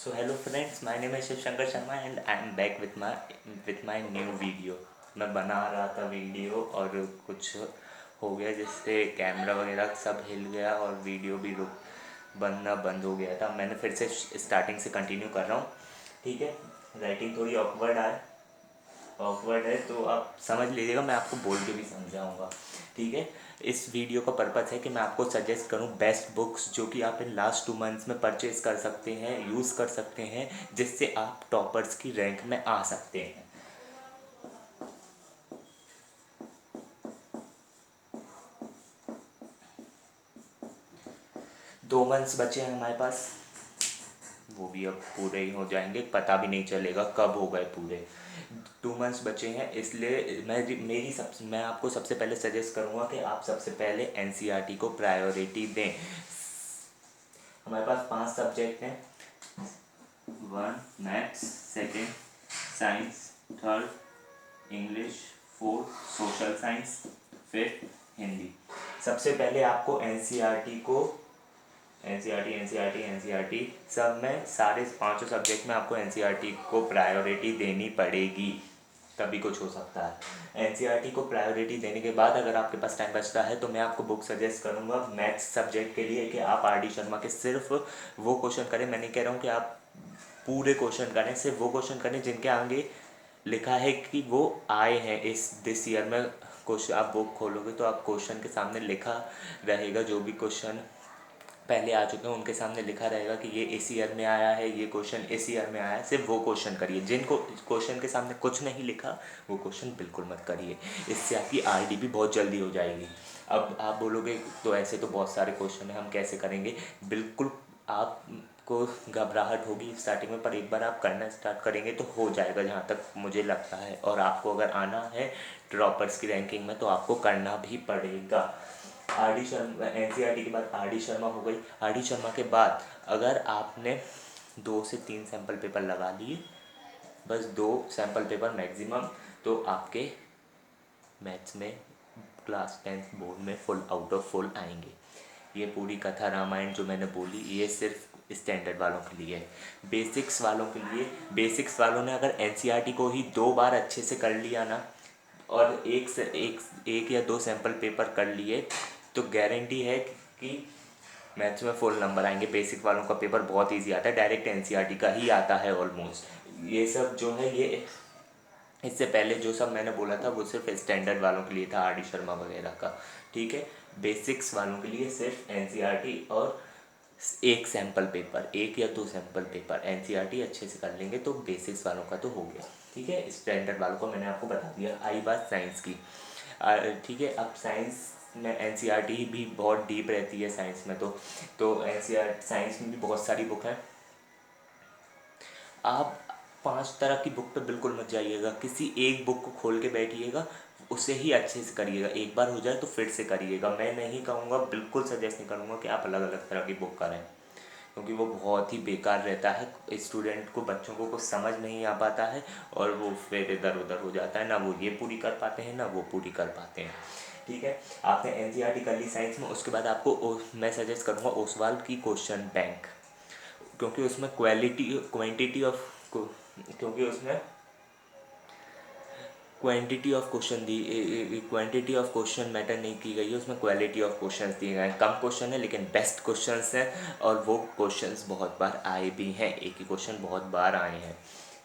So hello friends, my name is Shiv Shankar Sharma and I am back with my new video। मैं बना रहा था video और कुछ हो गया जिससे कैमरा वगैरह सब हिल गया और वीडियो भी रुक बनना बंद हो गया था। मैंने फिर से स्टार्टिंग से कंटिन्यू कर रहा हूँ। ठीक है, राइटिंग थोड़ी ऑकवर्ड है तो आप समझ लीजिएगा, मैं आपको बोल के भी समझाऊंगा। ठीक है, इस वीडियो का पर्पज़ है कि मैं आपको सजेस्ट करूं बेस्ट बुक्स जो कि आप इन लास्ट 2 मंथ्स में परचेज कर सकते हैं, यूज़ कर सकते हैं, जिससे आप टॉपर्स की रैंक में आ सकते हैं। 2 मंथ्स बचे हैं हमारे पास, वो भी अब पूरे ही हो जाएंगे, पता भी नहीं चलेगा कब हो गए पूरे। 2 मंथ्स बचे हैं, इसलिए मैं आपको सबसे पहले सजेस्ट करूँगा कि आप सबसे पहले एनसीईआरटी को प्रायोरिटी दें। हमारे पास 5 सब्जेक्ट हैं, 1 maths, second science, third English, fourth social science, fifth Hindi. सबसे पहले आपको एनसीईआरटी सब में सारे 5 सब्जेक्ट में आपको एनसीईआरटी को प्रायोरिटी देनी पड़ेगी, तभी कुछ हो सकता है। एनसीईआरटी को प्रायोरिटी देने के बाद अगर आपके पास टाइम बचता है तो मैं आपको बुक सजेस्ट करूंगा मैथ्स सब्जेक्ट के लिए कि आप आर डी शर्मा के सिर्फ वो क्वेश्चन करें। मैं नहीं कह रहा हूँ कि आप पूरे क्वेश्चन करें, सिर्फ वो क्वेश्चन करें जिनके आगे लिखा है कि वो आए हैं इस दिस ईयर में। क्वेश्चन आप बुक खोलोगे तो आप क्वेश्चन के सामने लिखा रहेगा, जो भी क्वेश्चन पहले आ चुके हैं उनके सामने लिखा रहेगा कि ये इस ईयर में आया है, ये क्वेश्चन इस ईयर में आया है। सिर्फ वो क्वेश्चन करिए, जिनको क्वेश्चन के सामने कुछ नहीं लिखा वो क्वेश्चन बिल्कुल मत करिए, इससे आपकी आरडी भी बहुत जल्दी हो जाएगी। अब आप बोलोगे तो ऐसे तो बहुत सारे क्वेश्चन हैं, हम कैसे करेंगे। बिल्कुल आपको घबराहट होगी स्टार्टिंग में, पर एक बार आप करना स्टार्ट करेंगे तो हो जाएगा जहाँ तक मुझे लगता है। और आपको अगर आना है ड्रॉपर्स की रैंकिंग में तो आपको करना भी पड़ेगा। आर डी शर्मा एनसीईआरटी के बाद आर डी शर्मा हो गई। आर डी शर्मा के बाद अगर आपने 2 से 3 सैम्पल पेपर लगा लिए, बस 2 सैम्पल पेपर मैक्सिमम, तो आपके मैथ्स में क्लास 10th बोर्ड में फुल आउट ऑफ फुल आएंगे। ये पूरी कथा रामायण जो मैंने बोली ये सिर्फ स्टैंडर्ड वालों के लिए है। बेसिक्स वालों के लिए, बेसिक्स वालों ने अगर एनसीईआरटी को ही 2 बार अच्छे से कर लिया ना, और एक या 2 सैम्पल पेपर कर लिए, तो गारंटी है कि मैथ्स में फुल नंबर आएंगे। बेसिक वालों का पेपर बहुत इजी आता है, डायरेक्ट एनसीईआरटी का ही आता है ऑलमोस्ट। ये सब जो है ये इससे पहले जो सब मैंने बोला था वो सिर्फ स्टैंडर्ड वालों के लिए था, आर डी शर्मा वगैरह का। ठीक है, बेसिक्स वालों के लिए सिर्फ एनसीईआरटी और 1 सैम्पल पेपर, 1 या 2 सैम्पल पेपर एनसीईआरटी अच्छे से कर लेंगे तो बेसिक्स वालों का तो हो गया। ठीक है, स्टैंडर्ड वालों को मैंने आपको बता दिया। आई बात साइंस की। ठीक है, अब साइंस में एनसीईआरटी भी बहुत डीप रहती है साइंस में, तो एनसीईआरटी साइंस में भी बहुत सारी बुक हैं। आप 5 तरह की बुक पे बिल्कुल मत जाइएगा, किसी एक बुक को खोल के बैठिएगा, उसे ही अच्छे से करिएगा। एक बार हो जाए तो फिर से करिएगा। मैं नहीं कहूँगा, बिल्कुल सजेस्ट नहीं करूँगा कि आप अलग अलग तरह की बुक करें, क्योंकि वो बहुत ही बेकार रहता है। स्टूडेंट को, बच्चों को कुछ समझ नहीं आ पाता है और वो फिर इधर उधर हो जाता है, ना वो ये पूरी कर पाते हैं ना वो पूरी कर पाते हैं। ठीक है, आपने एनसीईआरटी कर ली साइंस में, उसके बाद आपको मैं सजेस्ट करूँगा ओसवाल की क्वेश्चन बैंक, क्योंकि उसमें क्योंकि उसमें quantity of question the, quantity of question matter नहीं की गई है, उसमें क्वालिटी ऑफ क्वेश्चन दिए गए हैं। कम क्वेश्चन है लेकिन बेस्ट क्वेश्चंस हैं, और वो क्वेश्चंस बहुत बार आए भी हैं, एक ही क्वेश्चन बहुत बार आए हैं।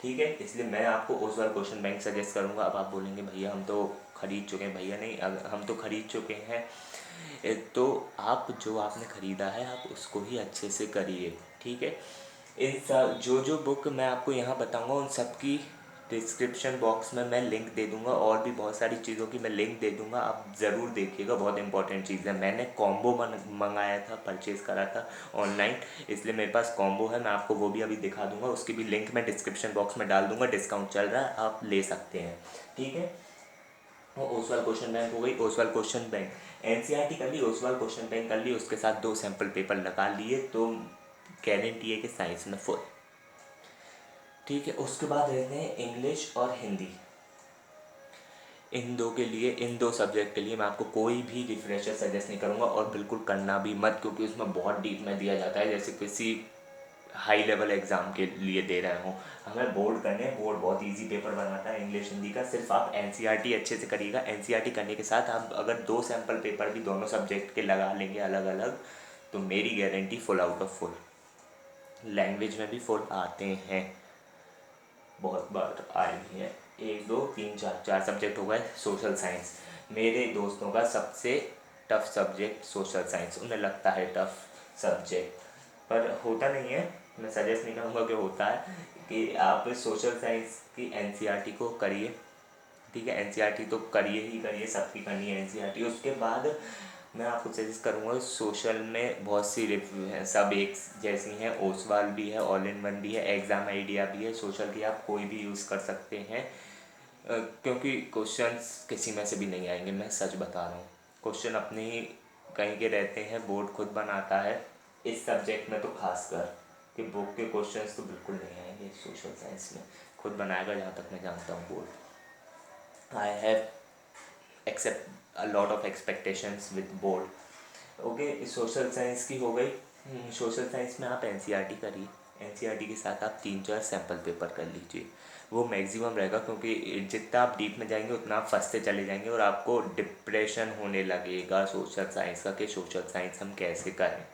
ठीक है, इसलिए मैं आपको ओसवाल क्वेश्चन बैंक सजेस्ट करूँगा। अब आप बोलेंगे भैया हम तो खरीद चुके हैं। भैया नहीं, हम तो खरीद चुके हैं, तो आप जो आपने ख़रीदा है आप उसको ही अच्छे से करिए। ठीक है, इन सब जो बुक मैं आपको यहाँ बताऊँगा उन सब की डिस्क्रिप्शन बॉक्स में मैं लिंक दे दूँगा, और भी बहुत सारी चीज़ों की मैं लिंक दे दूँगा, आप ज़रूर देखिएगा, बहुत इंपॉर्टेंट चीज़ है। मैंने कॉम्बो मंगाया था, परचेज़ करा था ऑनलाइन, इसलिए मेरे पास कॉम्बो है, मैं आपको वो भी अभी दिखा दूँगा, उसकी भी लिंक मैं डिस्क्रिप्शन बॉक्स में डाल दूँगा। डिस्काउंट चल रहा है, आप ले सकते हैं। ठीक है, वो ओसवाल क्वेश्चन बैंक हो गई। ओसवाल क्वेश्चन बैंक एनसीईआरटी कर ली, ओसवाल क्वेश्चन बैंक कर ली, उसके साथ 2 सैम्पल पेपर लगा लिए, तो गारंटी है कि साइंस में फुल। ठीक है, उसके बाद रहते हैं इंग्लिश और हिंदी। इन दो सब्जेक्ट के लिए मैं आपको कोई भी रिफ्रेशर सजेस्ट नहीं करूँगा, और बिल्कुल करना भी मत, क्योंकि उसमें बहुत डीप में दिया जाता है। जैसे किसी हाई लेवल एग्ज़ाम के लिए दे रहे हो। हमें बोर्ड करने हैं, बोर्ड बहुत इजी पेपर बनाता है इंग्लिश हिंदी का। सिर्फ आप एनसीईआरटी अच्छे से करिएगा। एनसीईआरटी करने के साथ आप अगर 2 सैम्पल पेपर भी दोनों सब्जेक्ट के लगा लेंगे अलग अलग, तो मेरी guarantee full out of full. Language में भी फुल आते हैं, बहुत बार आए भी हैं। 1 2 3 4 सब्जेक्ट हो गए। सोशल साइंस मेरे दोस्तों का सबसे टफ सब्जेक्ट सोशल साइंस, उन्हें लगता है टफ सब्जेक्ट, पर होता नहीं है। मैं सजेस्ट नहीं करूँगा कि होता है, कि आप सोशल साइंस की एनसीईआरटी को करिए, ठीक है। एनसीईआरटी तो करिए ही करिए, सबकी करनी है एनसीईआरटी। उसके बाद मैं आपको सजेस्ट करूँगा, सोशल में बहुत सी रिव्यू हैं, सब एक जैसी हैं। ओसवाल भी है, ऑल इन वन भी है, एग्ज़ाम आइडिया भी है। सोशल की आप कोई भी यूज़ कर सकते हैं, क्योंकि क्वेश्चंस किसी में से भी नहीं आएंगे, मैं सच बता रहा हूँ। क्वेश्चन अपने ही कहीं के रहते हैं, बोर्ड खुद बनाता है इस सब्जेक्ट में तो खासकर, कि बुक के क्वेश्चंस तो बिल्कुल नहीं आएंगे सोशल साइंस में, खुद बनाएगा जहाँ तक मैं जानता हूँ board. I have except a lot of expectations with board. Okay, social science की हो गई। सोशल साइंस में आप एनसीईआरटी करिए, एनसीईआरटी के साथ आप 3 4 सैम्पल पेपर कर लीजिए, वो मैक्सिमम रहेगा। क्योंकि जितना आप डीप में जाएंगे उतना आप फंसते चले जाएंगे और आपको डिप्रेशन होने लगेगा सोशल साइंस का, कि सोशल साइंस हम कैसे करें।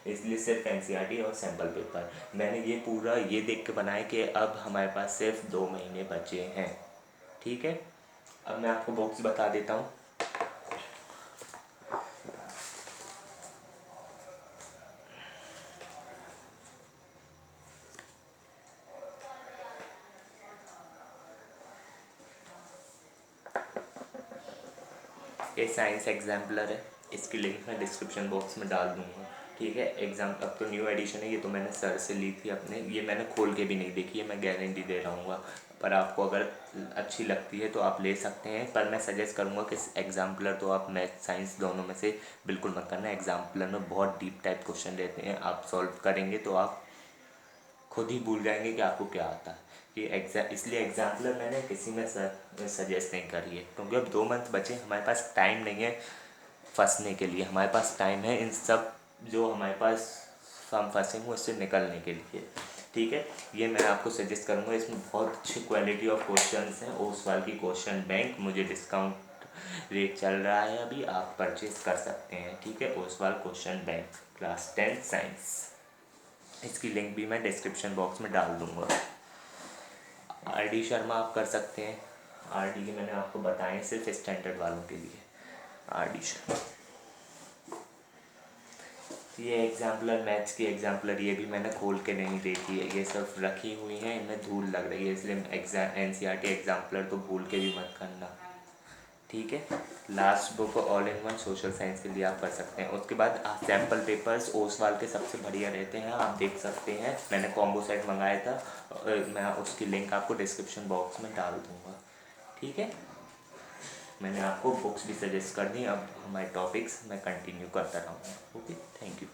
इसलिए सिर्फ एनसीईआरटी और सैम्पल पेपर मैंने ये पूरा ये देख के बनाया कि अब हमारे पास सिर्फ 2 महीने बचे हैं, ठीक है। अब मैं आपको बुक्स बता देता हूँ। ये साइंस एग्जाम्पलर है, इसकी लिंक मैं डिस्क्रिप्शन बॉक्स में डाल दूँगा, ठीक है। एग्ज़ाम अब तो न्यू एडिशन है, ये तो मैंने सर से ली थी अपने, ये मैंने खोल के भी नहीं देखी है, मैं गारंटी दे रहा हूँ। पर आपको अगर अच्छी लगती है तो आप ले सकते हैं, पर मैं सजेस्ट करूँगा कि एग्जाम्पलर तो आप मैथ साइंस दोनों में से बिल्कुल मत करना। एग्जाम्पलर में बहुत डीप टाइप क्वेश्चन रहते हैं, आप सॉल्व करेंगे तो आप खुद ही भूल जाएंगे कि आपको क्या आता है। कि इसलिए एग्जाम्पलर मैंने किसी में सजेस्ट नहीं करी है, क्योंकि अब 2 मंथ बचे, हमारे पास टाइम नहीं है फंसने के लिए, हमारे पास टाइम है इन सब जो हमारे पास हम फंसे हुए उससे निकलने के लिए, ठीक है। ये मैं आपको सजेस्ट करूँगा, इसमें बहुत अच्छी क्वालिटी ऑफ क्वेश्चंस हैं। ओसवाल की क्वेश्चन बैंक मुझे डिस्काउंट रेट चल रहा है अभी, आप परचेज कर सकते हैं, ठीक है। Oswal question bank class 10 science, इसकी लिंक भी मैं डिस्क्रिप्शन बॉक्स में डाल दूँगा। आरडी शर्मा आप कर सकते हैं, आरडी के मैंने आपको बताएं सिर्फ स्टैंडर्ड वालों के लिए। आरडी शर्मा, ये एग्जाम्पलर मैथ्स की एग्जाम्पलर, ये भी मैंने खोल के नहीं देखी है, ये सब रखी हुई हैं, इनमें धूल लग रही है, इसलिए एनसीईआरटी एग्जाम्पलर तो भूल के भी मत करना, ठीक है। Last book all in one social science के लिए आप कर सकते हैं। उसके बाद सैम्पल पेपर्स ओसवाल के सबसे बढ़िया रहते हैं, आप देख सकते हैं। मैंने कॉम्बो सेट मंगाया था, मैं उसकी लिंक आपको डिस्क्रिप्शन बॉक्स में डाल दूँगा, ठीक है। मैंने आपको बुक्स भी सजेस्ट कर दी, अब हमारे टॉपिक्स मैं कंटिन्यू करता रहूँगा। Okay, thank you.